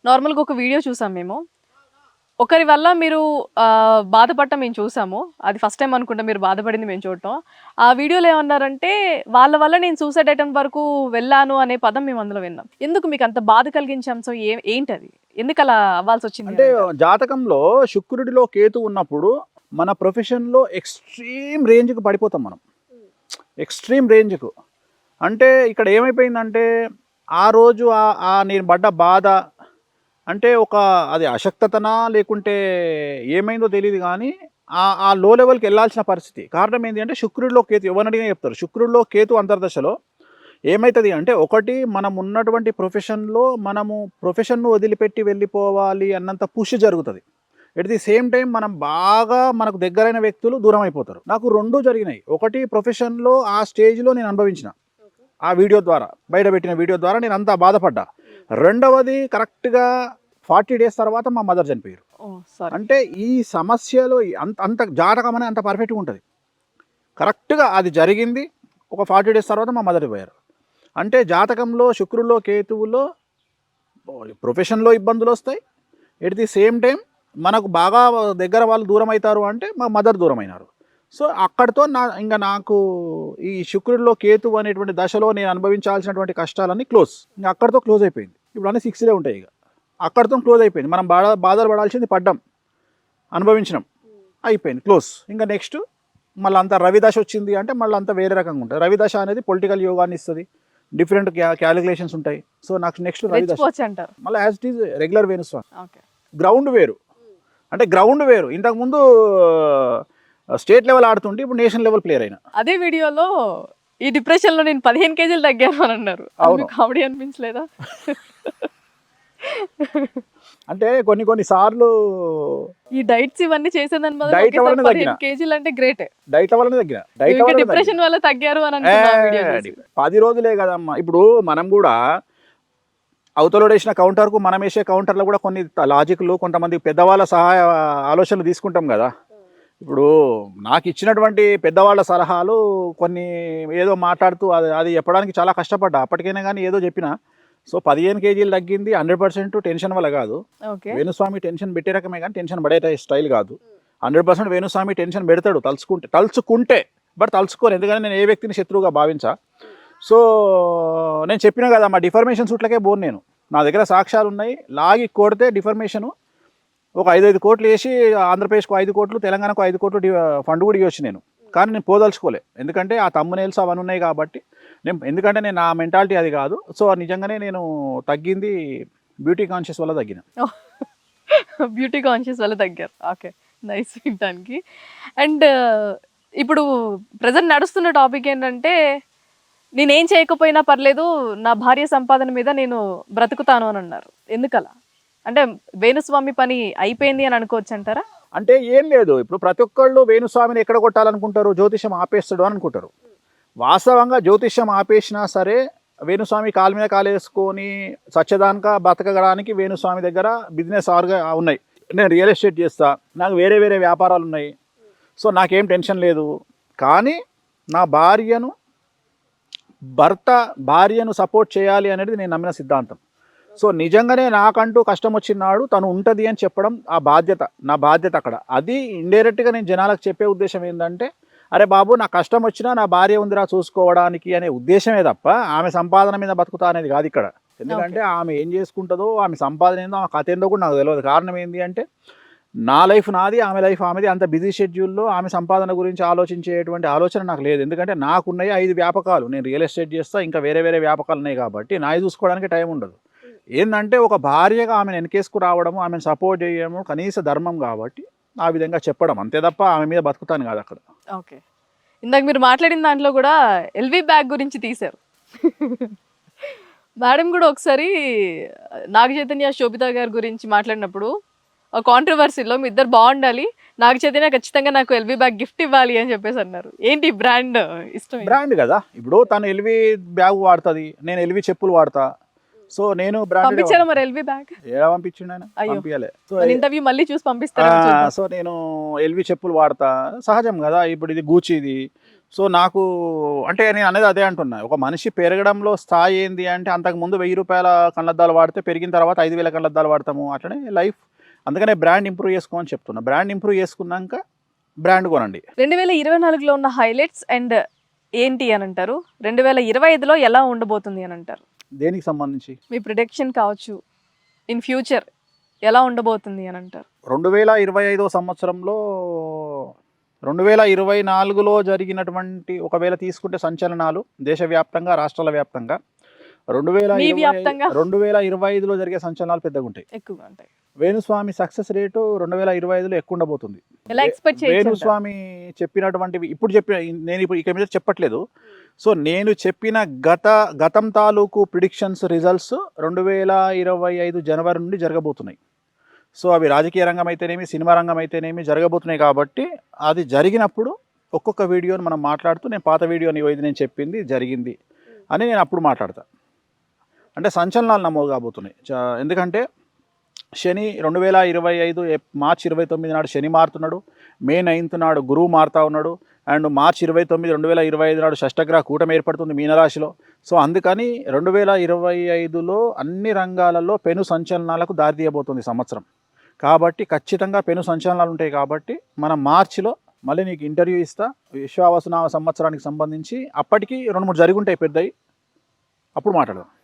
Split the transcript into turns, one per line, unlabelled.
నార్మల్‌గా ఒక వీడియో చూసాం మేము. ఒకరి వల్ల మీరు బాధపడటం మేము చూసాము. అది ఫస్ట్ టైమ్ అనుకుంటా మీరు బాధపడింది మేము చూడటం. ఆ వీడియోలో ఏమన్నారంటే, వాళ్ళ వల్ల నేను సూసైడ్ అటెంప్ట్ వరకు వెళ్ళాను అనే పదం మేము అందులో విన్నాం. ఎందుకు మీకు అంత బాధ కలిగించే అంశం ఏంటది? ఎందుకలా అవ్వాల్సొచ్చింది
అంటే
అనంటారు?
జాతకంలో శుక్రుడిలో కేతు ఉన్నప్పుడు మన ప్రొఫెషన్‌లో ఎక్స్‌ట్రీమ్ రేంజ్‌కి పడిపోతాం మనం. ఎక్స్‌ట్రీమ్ రేంజ్‌కు. అంటే ఇక్కడ ఏమైపోయిందంటే, ఆ రోజు నేను పడ్డ బాధ అంటే అది అశక్తతనా లేకుంటే ఏమైందో తెలీదు గానీ, ఆ లో లెవెల్‌కి ఎళ్ళాల్సిన పరిస్థితి. కారణం ఏంది అంటే శుక్రుడిలో కేతు ఎవరిని అడిగినా చెప్తారు. శుక్రుడిలో కేతు అంతర్దశలో ఏమైతది అంటే, ఒకటి మనం ఉన్నటువంటి ప్రొఫెషన్‌లో మనము ప్రొఫెషన్‌ను వదిలిపెట్టి వెళ్ళిపోవాలి అన్నంత పుష్ జరుగుతది. ఎట్ ది సేమ్ టైమ్ మనం బాగా మనకు దగ్గరైన వ్యక్తులు దూరం అయిపోతారు. నాకు 2 జరిగినాయి. ఒకటి ప్రొఫెషన్‌లో ఆ స్టేజ్‌లో నేను అనుభవించిన. ఆ వీడియో ద్వారా, బయట పెట్టిన వీడియో ద్వారా నేనంత బాధపడ్డా. రెండవది కరెక్ట్‌గా 40 డేస్ తర్వాత మా మదర్ చనిపోయారు.
ఓహ్! సారీ.
అంటే ఈ సమస్యలో అంత జాతకం అనేది అంత పర్ఫెక్ట్‌గా ఉంటది. కరెక్ట్‌గా అది జరిగింది. ఒక 40 డేస్ తర్వాత మా మదర్ పోయారు. అంటే జాతకంలో శుక్రుల్లో, కేతువులో ప్రొఫెషన్‌లో ఇబ్బందులొస్తాయి. ఎట్ ది సేమ్ టైమ్ మనకు బాగా దగ్గర వాళ్ళు దూరం అవుతారు అంటే మా మదర్ దూరమైనారు. సో, అక్కడితో నాకు ఈ శుక్రుడిలో కేతువు అనేటువంటి దశలో నేను అనుభవించాల్సినటువంటి కష్టాలన్నీ క్లోజ్. ఇంక అక్కడితో క్లోజ్ అయిపోయింది. ఇప్పుడు అన్నీ 6 ఉంటాయి ఇక. అక్కడితో క్లోజ్ అయిపోయింది. మనం బాధలు పడాల్సింది పడ్డాం. అనుభవించినాం. అయిపోయింది క్లోజ్. ఇంకా నెక్స్ట్ మళ్ళీ అంతా రవి దశ వచ్చింది అంటే మళ్ళీ అంతా వేరే రకంగా ఉంటుంది. రవి దశ అనేది పొలిటికల్ యోగాన్ని ఇస్తుంది. డిఫరెంట్ క్యాలిక్యులేషన్స్ ఉంటాయి. సో నాకు నెక్స్ట్ రవి దశ.
రెచ్చిపోవచ్చంటారు.
మళ్ళీ as it is regular Venu Swamy.
Okay.
Ground వేరు. అంటే గ్రౌండ్ వేరు. ఇంతకుముందు స్టేట్ లెవెల్ ఆడుతుంటే ఇప్పుడు నేషనల్ లెవెల్ ప్లేయర్ అయినా.
అదే వీడియోలో ఈ డిప్రెషన్‌లో నేను 15 కేజీలు తగ్గాను అని అన్నారు. అది
అవును.
మీకు కామెడీ అనిపించలేదా?
అంటే కొన్ని సార్లు
ఈ డైట్స్ ఇవన్నీ చేసేదాని బదులు
డైట్ల
ఒకేసారి
వల్లనే
15
తగ్గిన.
కేజీలు అంటే గ్రేటే.
డైట్ల వల్లనే తగ్గిన. డైట్ల
ఇంకా
వల్లనే తగ్గిన.
డిప్రెషన్ వల్ల తగ్గారు అని అంటున్నా ఆ వీడియో చూసి.
10 రోజులే కదమ్మా. ఇప్పుడు మనం కూడా అవతలోడేసిన కౌంటర్కు మనం వేసే కౌంటర్లో కూడా కొన్ని లాజిక్లు కొంతమంది పెద్దవాళ్ళ సహాయ ఆలోచనలు తీసుకుంటాం కదా. ఇప్పుడు నాకు ఇచ్చినటువంటి పెద్దవాళ్ళ సలహాలు కొన్ని ఏదో మాట్లాడుతూ అది చెప్పడానికి చాలా కష్టపడ్డా. అప్పటికైనా కానీ ఏదో చెప్పిన. సో 15 కేజీలు తగ్గింది 100% టెన్షన్ వల్ల కాదు.
ఓకే.
వేణుస్వామి టెన్షన్ పెట్టే రకమే కానీ టెన్షన్ పడే స్టైల్ కాదు. 100% వేణుస్వామి టెన్షన్ పెడతాడు తలుచుకుంటే బట్ తలుచుకోరు. ఎందుకంటే నేను ఏ వ్యక్తిని శత్రువుగా భావించా. సో నేను చెప్పినా కదా మా డిఫర్మేషన్ సూట్లకే పోను నేను. నా దగ్గర సాక్ష్యాలు ఉన్నాయి. లాగి కొడితే డిఫర్మేషను ఒక 5 కోట్లు వేసి ఆంధ్రప్రదేశ్కు 5 కోట్లు, తెలంగాణకు 5 కోట్లు ఫండ్ కూడా ఇవ్వచ్చు నేను. కానీ నేను పోదలుచుకోలే. ఎందుకంటే ఆ తమ్మునేల్స్ అవన్నీ ఉన్నాయి కాబట్టి ఎందుకంటే నా మెంటాలిటీ అది కాదు. సో నిజంగానే నేను తగ్గింది బ్యూటీ కాన్షియస్ వల్ల తగ్గిన.
బ్యూటీ కాన్షియస్ వల్ల తగ్గారు. ఓకే. నైస్ వినటానికి. అండ్ ఇప్పుడు ప్రెజెంట్ నడుస్తున్న టాపిక్ ఏంటంటే, నేనేం చేయకపోయినా పర్లేదు, నా భార్య సంపాదన మీద నేను బ్రతుకుతాను అని అన్నారు. ఎందుకలా? అంటే వేణుస్వామి పని అయిపోయింది అని అనుకోవచ్చు అంటారా?
అంటే ఏం లేదు. ఇప్పుడు ప్రతి ఒక్కళ్ళు వేణుస్వామిని ఎక్కడ కొట్టాలనుకుంటారు? జ్యోతిష్యం ఆపేస్తాడు అని అనుకుంటారు. వాస్తవంగా జ్యోతిష్యం ఆపేసినా సరే వేణుస్వామి కాలు మీద కాలేసుకొని సత్యదానిక బతకడానికి వేణుస్వామి దగ్గర బిజినెస్ ఉన్నాయి. నేను రియల్ ఎస్టేట్ చేస్తా, నాకు వేరే వేరే వ్యాపారాలు ఉన్నాయి. సో నాకేం టెన్షన్ లేదు. కానీ నా భార్యను సపోర్ట్ చేయాలి అనేది నేను నమ్మిన సిద్ధాంతం. సో నిజంగానే నాకంటూ కష్టం వచ్చినాడు తను ఉంటుంది అని చెప్పడం నా బాధ్యత అక్కడ. అది ఇండైరెక్ట్గా నేను జనాలకు చెప్పే ఉద్దేశం ఏంటంటే, అరే బాబు నా కష్టం వచ్చినా నా భార్య ఉందిరా చూసుకోవడానికి అనే ఉద్దేశమే తప్ప ఆమె సంపాదన మీద బతుకుతా అనేది కాదు ఇక్కడ. ఎందుకంటే ఆమె ఏం చేసుకుంటుందో, ఆమె సంపాదన ఏందో, ఆ కథ ఏందో కూడా నాకు తెలియదు. కారణం ఏంటి అంటే నా లైఫ్ నాది, ఆమె లైఫ్ ఆమెది. అంత బిజీ షెడ్యూల్లో ఆమె సంపాదన గురించి ఆలోచించేటువంటి ఆలోచన నాకు లేదు. ఎందుకంటే నాకున్నాయి 5 వ్యాపకాలు. నేను రియల్ ఎస్టేట్ చేస్తా, ఇంకా వేరే వేరే వ్యాపకాలు ఉన్నాయి కాబట్టి నాయి చూసుకోవడానికి టైం ఉండదు. ఏంటంటే ఒక భార్యగా ఆమెను వెనకేసుకు రావడము, ఆమెను సపోర్ట్ చేయడము కనీస ధర్మం కాబట్టి ఆ విధంగా చెప్పడం అంతే తప్ప ఆమె మీద బతుకుతాను కాదు అక్కడ.
ఓకే. ఇందాక మీరు మాట్లాడిన దాంట్లో కూడా ఎల్వి బ్యాగ్ గురించి తీశారు. మేడం కూడా ఒకసారి నాగ చైతన్య, శోభిత గారి గురించి మాట్లాడినప్పుడు కాంట్రవర్సీలో మీ ఇద్దరు బాగుండాలి, నాగ చైతన్య ఖచ్చితంగా నాకు ఎల్వి బ్యాగ్ గిఫ్ట్ ఇవ్వాలి అని చెప్పేసి అన్నారు. ఏంటి బ్రాండ్ ఇష్టం?
బ్రాండ్ కదా. ఇప్పుడు తను ఎల్వి బ్యాగ్ వాడుతుంది, నేను ఎల్వి చెప్పులు వాడతా. సో నేను
పంపించారా మరి ఎల్వి బ్యాగ్?
ఎలా పంపించిండు ఆయన? పంపించలే. సో
ఇంటర్వ్యూ మళ్ళీ చూసి పంపిస్తారా?
సో నేను ఎల్వి చెప్పులు వాడతా, సహజం కదా. ఇప్పుడు ఇది గూచిది. సో నాకు అంటే నేను అనేది అదే అంటున్నా, ఒక మనిషి పెరగడంలో స్థాయి ఏంది అంటే అంతకుముందు 1000 రూపాయల కళ్ళద్దాలు వాడితే పెరిగిన తర్వాత 5000 కళ్ళద్దాలు వాడతాము, అట్లనే లైఫ్. అందుకనే బ్రాండ్ ఇంప్రూవ్ చేసుకోమని చెప్తున్నా. బ్రాండ్ ఇంప్రూవ్ చేసుకున్నాక బ్రాండ్ కొనండి.
2024లో ఉన్న హైలైట్స్ అండ్ ఏంటి అని అంటారు? 2025లో ఎలా ఉండబోతుంది అని అంటారు?
దేనికి సంబంధించి?
మీ ప్రిడిక్షన్ కావచ్చు, ఇన్ ఫ్యూచర్ ఎలా ఉండబోతుంది అని అంటారు?
2025 సంవత్సరంలో 2024లో జరిగినటువంటి ఒకవేళ తీసుకుంటే సంచలనాలు దేశవ్యాప్తంగా, రాష్ట్రాల వ్యాప్తంగా,
మీ వ్యాప్తంగా
2025లో జరిగే సంచలనాలు పెద్దగా ఉంటాయి.
ఎక్కువగా ఉంటాయి.
వేణుస్వామి సక్సెస్ రేటు 2025లో ఎక్కువ ఉండబోతుంది.
ఎలా ఎక్స్పెక్ట్ చేయొచ్చు అంటారు?
వేణుస్వామి చెప్పినటువంటివి ఇప్పుడు నేను ఇప్పుడు ఇక మీద చెప్పట్లేదు. సో నేను చెప్పిన గతం తాలూకు ప్రిడిక్షన్స్ రిజల్ట్స్ 2025 జనవరి నుండి జరగబోతున్నాయి. సో అవి రాజకీయ రంగం అయితేనేమి, సినిమా రంగం అయితేనేమి జరగబోతున్నాయి. కాబట్టి అది జరిగినప్పుడు ఒక్కొక్క వీడియోని మనం మాట్లాడుతూ, నేను పాత వీడియోని ఇది నేను చెప్పింది జరిగింది అని నేను అప్పుడు మాట్లాడతా. అంటే సంచలనాలు నమోదు కాబోతున్నాయి. ఎందుకంటే శని 2025 మార్చి 29 నాడు శని మారుతున్నాడు, మే 9th నాడు గురువు మారుతా ఉన్నాడు, అండ్ మార్చి 29, 2025 నాడు షష్టగ్రహ కూటమి ఏర్పడుతుంది మీనరాశిలో. సో అందుకని 2025లో అన్ని రంగాలలో పెను సంచలనాలకు దారితీయబోతుంది సంవత్సరం. కాబట్టి ఖచ్చితంగా పెను సంచలనాలు ఉంటాయి. కాబట్టి మనం మార్చిలో మళ్ళీ నీకు ఇంటర్వ్యూ ఇస్తా విశ్వావసునామ సంవత్సరానికి సంబంధించి. అప్పటికి 2-3 జరిగి ఉంటాయి పెద్దవి, అప్పుడు మాట్లాడదాం.